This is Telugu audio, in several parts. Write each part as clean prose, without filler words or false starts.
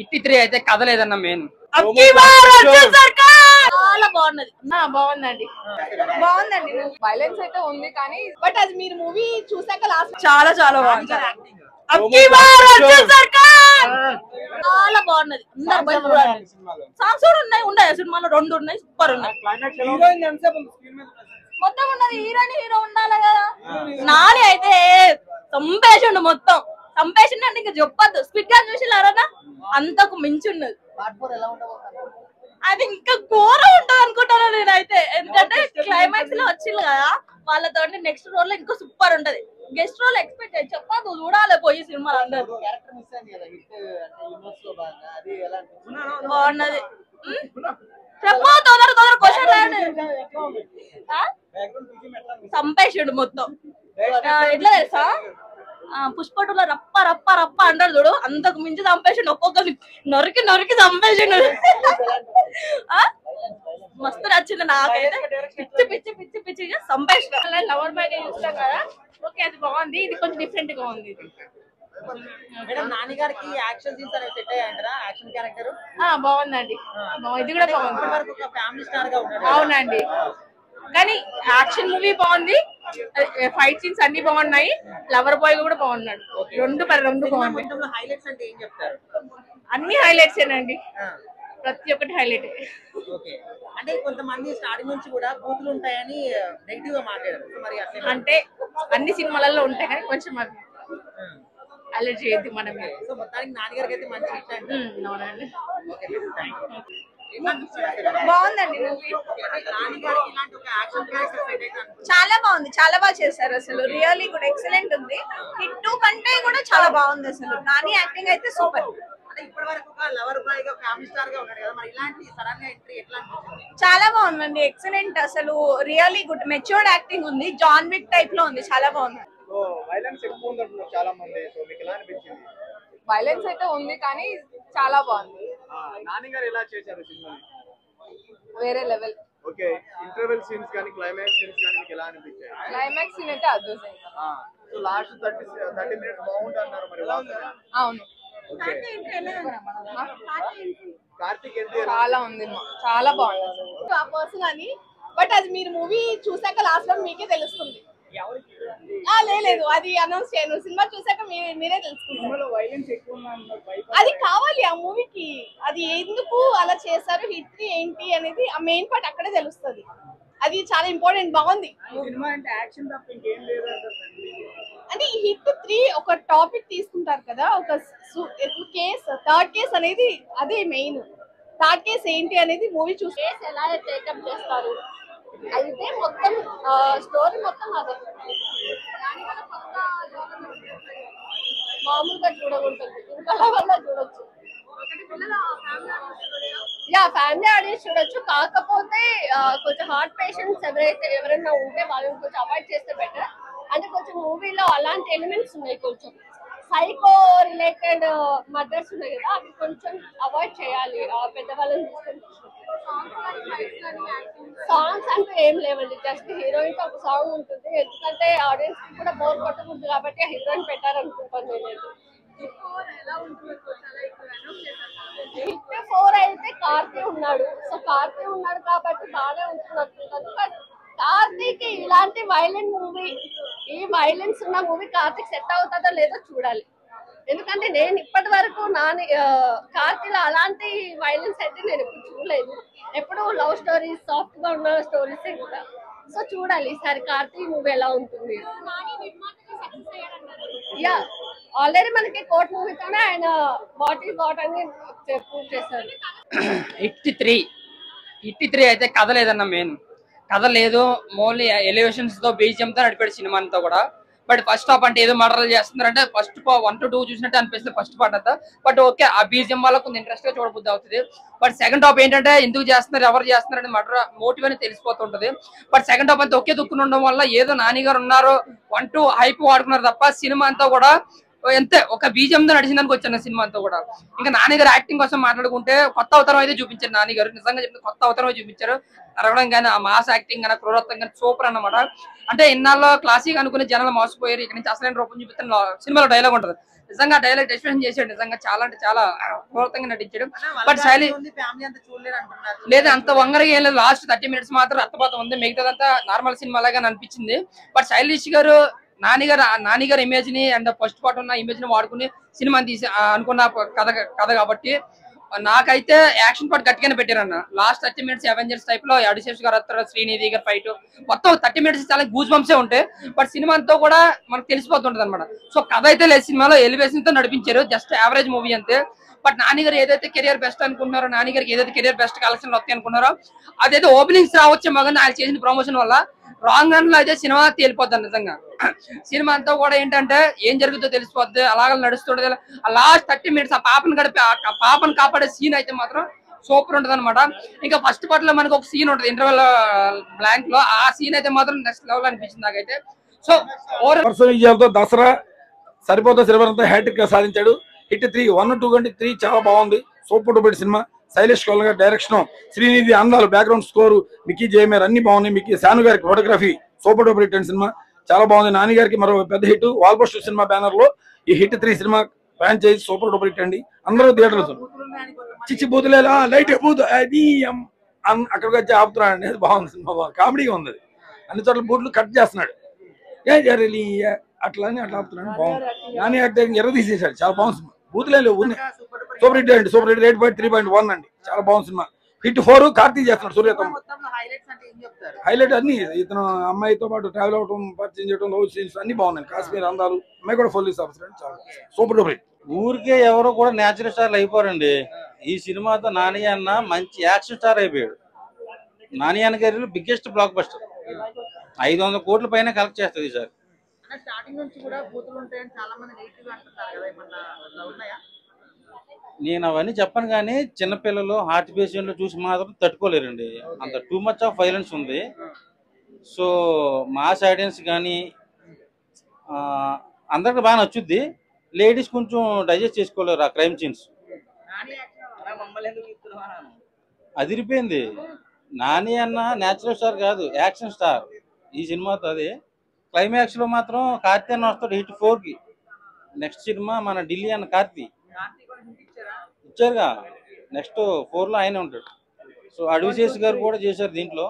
53 అయితే కథ లేదన్న మెయిన్ చాలా బాగున్నది. బాగుందండి వైలెన్స్ అయితే ఉంది కానీ బట్ అది మీరు మూవీ చూసాక లాస్ట్ చాలా చాలా బాగుంది. చాలా బాగున్నది. సాంగ్స్ కూడా ఉన్నాయి సినిమాలో 2 ఉన్నాయి సూపర్ ఉన్నాయి. మొత్తం ఉన్నది హీరో ఉండాలి కదా. నాని అయితే సంపేషండు మొత్తం సంపేషన్ అంటే ఇంకా చెప్పద్దు. స్పీడ్ గా చూసినారనా అంతకు మించి ఉన్నది. అది ఇంకా ఘోరం ఉంటది అనుకుంటాను నేనైతే. ఎందుకంటే క్లైమాక్స్ లో వచ్చింది కదా వాళ్ళతో నెక్స్ట్ రోల్ లో ఇంకో సూపర్ ఉంటది. గెస్ట్ రోల్ ఎక్స్పెక్ట్ చేసి చెప్పదు చూడాలి పోయి సినిమాలు అందరు బాగున్నది. చెప్పు తొందర క్వశ్చన్ సంపేషుడు మొత్తం ఎట్లా తెలుసా పుష్పటులో రప్ప రప్ప రప్ప అంటారు చూడు అంతకు మించి చంపేసిండు. ఒక్కొక్కరిని నరికి చంపేసిండు. మస్తు నచ్చింది నాకైతే. పిచ్చి చంపేసిన లవర్ బై డే చూస్తాం కదా. ఓకే అది బాగుంది. ఇది కొంచెం డిఫరెంట్ గా ఉంది. బాగుందండి. ఇది కూడా బాగుంది. అవునండి కానీ యాక్షన్ మూవీ బాగుంది. ఫైట్ సీన్స్ అన్ని బాగున్నాయి. లవర్ బాయ్ కూడా బాగున్నాడు. రెండు బాగున్నాయి. అన్ని హైలైట్స్ ఏనండి. ప్రతి ఒక్కటి హైలైట్. అంటే కొంతమంది స్టార్టింగ్ నుంచి కూడా బూతులు ఉంటాయని నెగిటివ్ గా మాట్లాడారు. మరి అంటే అన్ని సినిమాలలో ఉంటాయి కానీ కొంచెం అవి అలర్ట్ చేయొద్దు మనం. సో మొత్తానికి నాన్నగారికి అయితే మంచి హిట్ అండి. అవునండి. బాగుందండి మూవీ. చాలా బాగుంది. చాలా బాగా చేశారు అసలు. రియల్లీ గుడ్ ఎక్సలెంట్ ఉంది. హిట్ 2 కంటే కూడా చాలా బాగుంది అసలు. నాని యాక్టింగ్ అయితే సూపర్. చాలా బాగుందండి. ఎక్సలెంట్ అసలు. రియల్లీ గుడ్ మెచ్యూర్డ్ యాక్టింగ్ ఉంది. జాన్ విక్ టైప్ లో ఉంది. చాలా బాగుంది. వైలెన్స్ అయితే ఉంది కానీ చాలా బాగుంది. వేరే లెవెల్. ఓకే ఇంటర్వెల్ సీన్స్ కానీ క్లైమాక్స్ సీన్స్ కానీ మీకు ఎలా అనిపించాయి? క్లైమాక్స్ సీన్ అయితే అద్భుతం. సో లాస్ట్ 30 మినిట్స్ బాగుంది అన్నారు మరి. అవును కార్తీక్ ఎంట్రీ చాలా ఉంది. చాలా బాగుంది ఆ పర్సన్ అని. బట్ అది మీరు మూవీ చూసాక లాస్ట్ లో మీకే తెలుస్తుంది. లేదు అది అనౌన్స్ చేయను. సినిమా చూసాక మీరే తెలుసుకుంటారు. అది కావాలి ఆ మూవీకి. అది ఎందుకు అలా చేశారు, హిట్ ఏంటి అనేది ఆ మెయిన్ పార్ట్ అక్కడే తెలుస్తుంది. అది చాలా ఇంపార్టెంట్. బాగుంది. అంటే ఈ హిట్ 3 ఒక టాపిక్ తీసుకుంటారు కదా. ఒక కేస్ థర్డ్ కేస్ అనేది అదే మెయిన్. థర్డ్ కేస్ ఏంటి అనేది మూవీ చూసి ఎలా టేకప్ చేస్తారు అయితే మొత్తం స్టోరీ మొత్తం అదే. మామూలుగా చూడకుంటుంది. ఇంకా వల్ల చూడొచ్చు. ఫ్యామిలీ ఆడియన్స్ చూడొచ్చు. కాకపోతే కొంచెం హార్ట్ పేషెంట్స్ ఎవరైనా ఉంటే వాళ్ళని కొంచెం అవాయిడ్ చేస్తే బెటర్. అంటే కొంచెం మూవీలో అలాంటి ఎలిమెంట్స్ ఉన్నాయి. కొంచెం సైకో రిలేటెడ్ మర్డర్స్ ఉన్నాయి కదా అవి కొంచెం అవాయిడ్ చేయాలి. పెద్దవాళ్ళని తీసుకొని సాంగ్స్ అంటూ ఏం లేవండి. జస్ట్ హీరోయిన్ తో ఒక సాంగ్ ఉంటుంది. ఎందుకంటే ఆడియన్స్ కి కూడా బోర్ కొట్టకూడదు కాబట్టి ఆ హీరోయిన్ పెట్టారనుకుంటాను నేనైతే. హిట్ 4 అయితే కార్తీక్ ఉన్నాడు. సో కార్తీక్ ఉన్నాడు కాబట్టి బాగానే ఉంటుంది అనుకుంటాను. బట్ కార్తీక్ ఇలాంటి వైలెంట్ మూవీ, ఈ వైలెన్స్ ఉన్న మూవీ కార్తీక్ సెట్ అవుతుందో లేదో చూడాలి. ఎందుకంటే నేను ఇప్పటి వరకు కార్తీక్ అలాంటి వైలెన్స్ అయితే నేను ఎప్పుడు చూడలేదు. ఎప్పుడు లవ్ స్టోరీస్, సాఫ్ట్ గా ఉన్న స్టోరీస్ కూడా. సో చూడాలి ఈసారి కార్తీక్ మూవీ ఎలా ఉంటుంది. ఆల్రెడీ మనకి కోర్ట్ మూవీతోనే ఆయన వాట్ ఈస్ వాట్ అని ప్రూవ్ చేశారు. 53 అయితే కథ లేదన్న మెయిన్. కథ లేదు. ఓన్లీ ఎలివేషన్స్ తో బీజిఎం తో నడిపాడు సినిమా అంతా కూడా. బట్ ఫస్ట్ హాఫ్ అంటే ఏదో మర్డర్లు చేస్తున్నారంటే ఫస్ట్ 1 to 2 చూసినట్టు అనిపిస్తుంది ఫస్ట్ పార్ట్ అంతా. బట్ ఓకే ఆ బీజిఎం వల్ల కొంచెం ఇంట్రెస్ట్ గా చూడబుద్ధి అవుతుంది. బట్ సెకండ్ హాఫ్ ఏంటంటే ఎందుకు చేస్తున్నారు, ఎవరు చేస్తున్నారు అని మర్డర్ మోటివ్ అని తెలిసిపోతుంటది. బట్ సెకండ్ హాఫ్ అంతా ఒకే దుక్కుని ఉండడం వల్ల ఏదో నాని గారు ఉన్నారు 1, 2 హైప్ వాడుకున్నారు తప్ప సినిమా అంతా కూడా ఎంతే ఒక బీజంతో నడిచిందానికి వచ్చాను సినిమా అంతా కూడా. ఇంకా నాని గారు యాక్టింగ్ కోసం మాట్లాడుకుంటే కొత్త అవతారం అయితే చూపించారు. నాని గారు నిజంగా చెప్తే కొత్త అవతారం చూపించారు. అరగడం కానీ ఆ మాస్ యాక్టింగ్ కానీ క్రూరత్వం కానీ సూపర్ అన్నమాట. అంటే ఇన్నాళ్ళు క్లాసిక్ అనుకునే జనాలు మోసపోయారు. ఇక్కడ నుంచి అసలైన రూపం చూపిస్తే సినిమాలో డైలాగ్ ఉంటుంది, నిజంగా డైలాగ్ ఎక్స్ప్రెషన్ చేశాడు, నిజంగా చాలా అంటే చాలా అద్భుతంగా నటించాడు. బట్ శైలి లేదు అంత వంగరగా ఏం లేదు, లాస్ట్ 30 minutes మాత్రం రక్తపాతం ఉంది, మిగతాదంతా నార్మల్ సినిమా లాగా అనిపించింది. బట్ శైలేష్ గారు నానిగారు ఇమేజ్ ని అండ్ ఫస్ట్ పార్ట్ ఉన్న ఇమేజ్ ని వాడుకుని సినిమా తీసి అనుకున్న కథ కాబట్టి నాకైతే యాక్షన్ పార్ట్ గట్టిగానే పెట్టారన్న. లాస్ట్ 30 minutes అవెంజర్స్ టైప్ లో అడిశేష్ గారు వస్తారు, శ్రీనిధి గారు ఫైట్ మొత్తం 30 minutes చాలా గూజ్ బంప్సే ఉంటాయి. బట్ సినిమా అంతా కూడా మనకు తెలిసిపోతుంటది అనమాట. సో కథ అయితే లేదు, సినిమాలో ఎలివేషన్ తో నడిపించారు, జస్ట్ యావరేజ్ మూవీ అంతే. బట్ నానిగారు ఏదైతే కెరియర్ బెస్ట్ అనుకుంటున్నారో, నానిగారికి ఏదైతే కెరియర్ బెస్ట్ కలెక్షన్ వస్తాయి అనుకున్నారో అదైతే ఓపెనింగ్స్ రావచ్చేమో కానీ ఆయన చేసిన ప్రమోషన్ వల్ల రాంగ్ రన్ లో అయితే సినిమా తేలిపోద్ది నిజంగా. సినిమా అంతా కూడా ఏంటంటే ఏం జరుగుతుందో తెలిసిపోద్ది, అలాగే నడుస్తుంటది. ఆ లాస్ట్ 30 minutes ఆ పాపను కాపాడే సీన్ అయితే మాత్రం సూపర్ ఉంటది అనమాట. ఇంకా ఫస్ట్ పార్ట్ లో మనకు ఒక సీన్ ఉంటుంది ఇంటర్వెల్ బ్లాంక్ లో, ఆ సీన్ అయితే మాత్రం నెక్స్ట్ లెవెల్ అనిపించింది నాకైతే. సో విజయాలతో దసరా సరిపోతా సిల్వర్ హ్యాట్రిక్ గా సాధించాడు. హిట్ 3 1 2 కంటే 3 చాలా బాగుంది, super duper cinema. Shailesh coal గారి డైరెక్షన్, శ్రీనిధి అందాలు, బ్యాక్గ్రౌండ్ స్కోరు, మిక్కీ జయమేర్ అన్ని బాగున్నాయి. మిక్కీ శాను గారికి photography super duper hit cinema చాలా బాగుంది. నాని గారికి మరో పెద్ద హిట్ వాల్పోస్ట్ సినిమా బ్యానర్ లో ఈ hit 3 cinema franchise super duper hit అండి. అందరూ థియేటర్స్ చిచ్చి బూతులేలా లైట్ బూత్ అది అక్కడికి వచ్చి ఆపుతున్నాడు అండి, బాగుంది సినిమా, కామెడీగా ఉంది. అన్ని చోట్ల బూట్లు కట్ చేస్తున్నాడు, అట్లా అని అట్లా ఆపుతున్నాడు, బాగుంది. నాని యాక్టింగ్ ఎర్ర తీసేసాడు, చాలా బాగుంది సినిమా. బూతులే లేవు, సూపర్ హిట్ అండి, సూపర్ హిట్ 8.3.1 అండి, చాలా బాగుంది సినిమా. హిట్ 4 కార్తీక్ చేస్తున్నాడు, సూర్యతో హైలైట్ అన్ని. ఇతను అమ్మాయితో పాటు ట్రావెల్ అవటం, పరిచయం చేయడం, లవ్ సీన్స్ అన్ని బాగున్నాయి. కాశ్మీర్ అందాలు, అమ్మాయి కూడా పోలీస్ ఆఫీసర్ అండి, చాలా సూపర్ డూపర్ హిట్. ఊరికే ఎవరు కూడా నేచురల్ స్టార్లు అయిపోరండి. ఈ సినిమాతో నాని అన్న మంచి యాక్షన్ స్టార్ అయిపోయాడు. నాని అన్న గారి బిగ్గెస్ట్ బ్లాక్ బస్టర్, 500 కోట్ల పైన కలెక్ట్ చేస్తుంది సార్. స్టార్టింగ్ నుంచి కూడా బూతులు ఉంటాయని చాలా మంది నెగిటివ్ అంటున్నారు కదా, ఏమన్నా అట్లా ఉన్నాయా? నేను అవన్నీ చెప్పను కానీ చిన్నపిల్లలు హార్ట్ పేషెంట్లు చూసి మాత్రం తట్టుకోలేరండి, అంత టూ మచ్ ఆఫ్ వైలెన్స్ ఉంది. సో మాస్ ఆడియన్స్ కానీ అందరికి బాగా నచ్చుద్ది, లేడీస్ కొంచెం డైజెస్ట్ చేసుకోలేరు ఆ క్రైమ్ సీన్స్. అదిరిపోయింది. నాని అన్న న్యాచురల్ స్టార్ కాదు, యాక్షన్ స్టార్ ఈ సినిమాతో. అది క్లైమాక్స్ లో మాత్రం కార్తీ అన్న వస్తాడు హిట్ 4కి. నెక్స్ట్ సినిమా మన ఢిల్లీ అన్న కార్తీ ఇచ్చారుగా, నెక్స్ట్ 4లో ఆయన ఉంటాడు. సో అడ్విశేష్ గారు కూడా చేశారు దీంట్లో,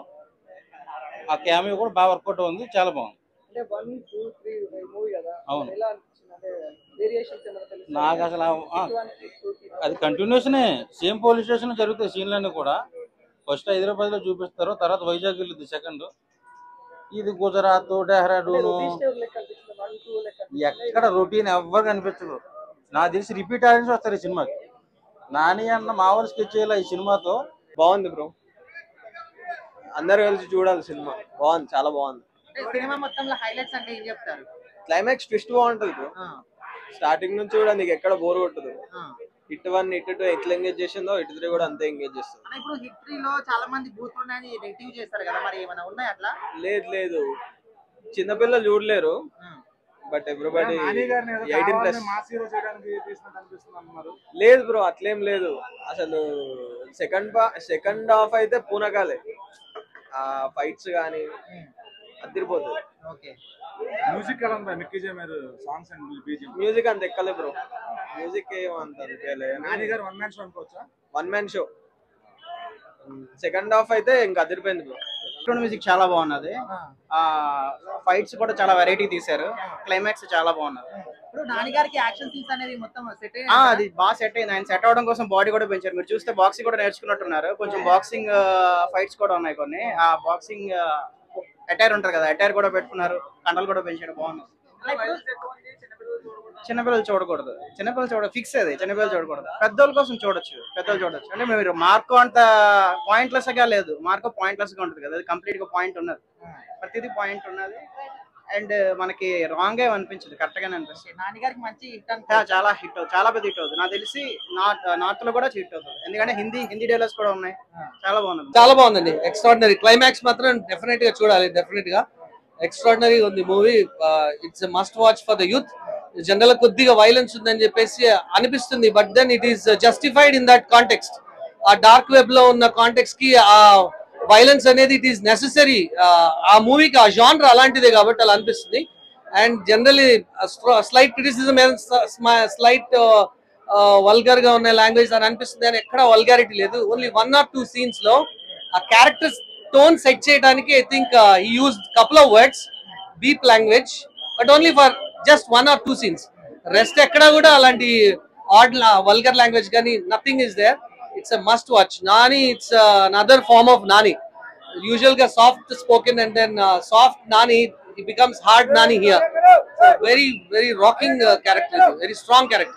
ఆ క్యామియో కూడా బాగా వర్కౌట్ ఉంది, చాలా బాగుంది. అవును, నాకు అసలు అది కంటిన్యూషనే, సేమ్ పోలీస్ స్టేషన్ జరుగుతాయి సీన్లన్నీ కూడా. ఫస్ట్ హైదరాబాద్ లో చూపిస్తారు, తర్వాత వైజాగ్ వెళ్ళింది సెకండ్, ఇది గుజరాత్, డెహ్రాడూన్, ఎక్కడ రొటీన్ ఎవ్వరు కనిపించదు. నాకు తెలిసి రిపీట్ ఆడియన్స్ వస్తారు ఈ సినిమాకి. నాని అన్న మామూలు స్కెచ్ చేయాలి ఈ సినిమాతో. బాగుంది బ్రో, అందరు కలిసి చూడాలి సినిమా, బాగుంది, చాలా బాగుంది. సినిమా మొత్తంలో హైలైట్స్ అంటే ఏం చెప్తారు? క్లైమాక్స్ ట్విస్ట్ బాగుంటది బ్రో, స్టార్టింగ్ నుంచి కూడా నీకు ఎక్కడ బోర్ కొట్టదు. హిట్ 1 హిట్ 2 ఎట్లా ఎంగేజ్ చేసిందో హిట్ 3 కూడా అంతే ఎంగేజ్ చేస్తుంది. ఇప్పుడు హిట్ 3 లో చాలా మంది బూతులు ఉన్నాయని నెగిటివ్ చేస్తారు కదా, మరి ఏమైనా ఉన్నాయి అట్లా? లేదు, చిన్నపిల్లలు చూడలేరు, బట్ ఎవ్రీబడి 18+. లేదు బ్రో, అట్లేం లేదు. అసలు సెకండ్ హాఫ్ అయితే పూనకాలే, ఆ ఫైట్స్ గానీ అదిరిపోతుంది. మ్యూజిక్ ఎలా ఉంది? Mickey J Meyer songs and BGM. Music అంత ఎక్కలే బ్రో, మ్యూజిక్ ఏమంత Nani garu one man show అనుకోవచ్చా? One man show. Second half అయితే ఇంకా అదిరిపోయింది బ్రో. మ్యూజిక్ చాలా బాగున్నది, ఫైట్స్ కూడా చాలా వెరైటీ తీశారు, క్లైమాక్స్ చాలా బాగున్నది. ఇప్పుడు నాని గారికి యాక్షన్ సీన్స్ అనేది మొత్తం సెట్ అది బాగా సెట్ అయింది. ఆయన సెట్ అవడం కోసం బాడీ కూడా పెంచారు. మీరు చూస్తే బాక్సింగ్ కూడా నేర్చుకున్నట్టున్నారు, కొంచెం బాక్సింగ్ ఫైట్స్ కూడా ఉన్నాయి కొన్ని. ఆ బాక్సింగ్ అటైర్ ఉంటారు కదా, అటైర్ కూడా పెట్టుకున్నారు, కండలు కూడా పెంచారు, బాగున్నారు. చిన్నపిల్లలు చూడకూడదు, ఫిక్స్ అది, చిన్నపిల్లలు చూడకూడదు, పెద్దోళ్ళ కోసం చూడొచ్చు, పెద్దోళ్ళు చూడొచ్చు. అంటే మీరు మార్కో అంత పాయింట్లెస్ గా లేదు, మార్కో పాయింట్లెస్ గా ఉంటుంది కదా, అది కంప్లీట్ గా పాయింట్ ఉన్నది, ప్రతిదీ పాయింట్ ఉన్నది. అండ్ మనకి రాంగ్ గా అనిపించదు, కరెక్ట్ గానే అనిపిస్తుంది. నాని గారికి మంచి హిట్, చాలా హిట్, చాలా పెద్ద హిట్ అవుతుంది. నాకు తెలిసి నార్త్ లో కూడా హిట్ అవుతుంది, ఎందుకంటే హిందీ డైలాగ్స్ కూడా ఉన్నాయి. చాలా బాగుంది, చాలా బాగుందండి, ఎక్స్ట్రాడినరీ. క్లైమాక్స్ మాత్రం డెఫినెట్ గా చూడాలి, డెఫినెట్ గా ఎక్స్ట్రాడినరీ ఉంది movie. Its must watch for the youth. General కొద్దిగా వైలెన్స్ ఉందని చెప్పేసి అనిపిస్తుంది, but then it is justified in that context. ఆ డార్క్ వెబ్ లో ఉన్న కాంటెక్స్ట్ కి ఆ వైలెన్స్ అనేది ఇట్ ఈస్ నెసెసరీ. ఆ మూవీకి ఆ జానర్ అలాంటిదే కాబట్టి అలా అనిపిస్తుంది. And generally slight criticism, slight vulgar గా ఉన్న లాంగ్వేజ్ అని అనిపిస్తుంది, అని ఎక్కడ వల్గారిటీ లేదు. ఓన్లీ 1 or 2 సీన్స్ లో ఆ క్యారెక్టర్స్ టోన్ సెట్ చేయడానికి I think he used couple of words, beep language, but only for just 1 or 2 scenes. Rest ఎక్కడ కూడా అలాంటి ఆడ్ వల్గర్ లాంగ్వేజ్ కానీ nothing is there. It's a must watch. Nani, it's another form of Nani. Usual గా soft spoken and then soft Nani, he becomes hard Nani here. So very rocking character, very strong character.